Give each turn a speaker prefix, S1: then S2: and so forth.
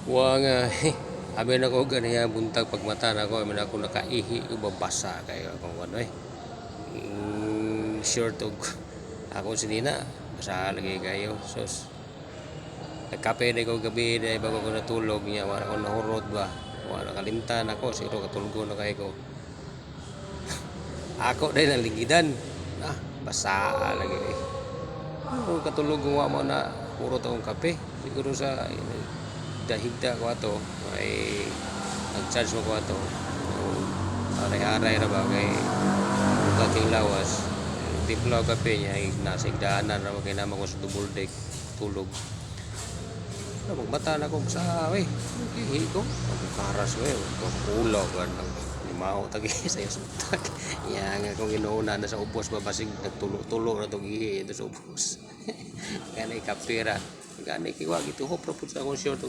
S1: Wa nga abi na ko ganiya buntag pagmata na ko man ako nakaihi ubabasa kayo akong ano short og ako sinina basa lagi kayo sus nagkape na ko gabi na bago ko natulog niya wala ko nahurot ba wala nakalimtan ako siguro katulgo na kayo ko ako din naligidan basa lagi katulog wa mo na puro taong kape siguro sa dahigda ko ato ay nag-charge mo ko ato aray-aray na ba kay dating lawas timplaw kape niya ay nasa igdaanan na kay naman ko sa double deck tulog magbata na ko sa ihi ko karas ko kulo ka ng limaw tagi sa sutak yan nga kung inuuna na sa ubos babasig nagtulo-tulo na itong ihi ito sa ubos ganay kapira ganay kiwag ito ho propos akong short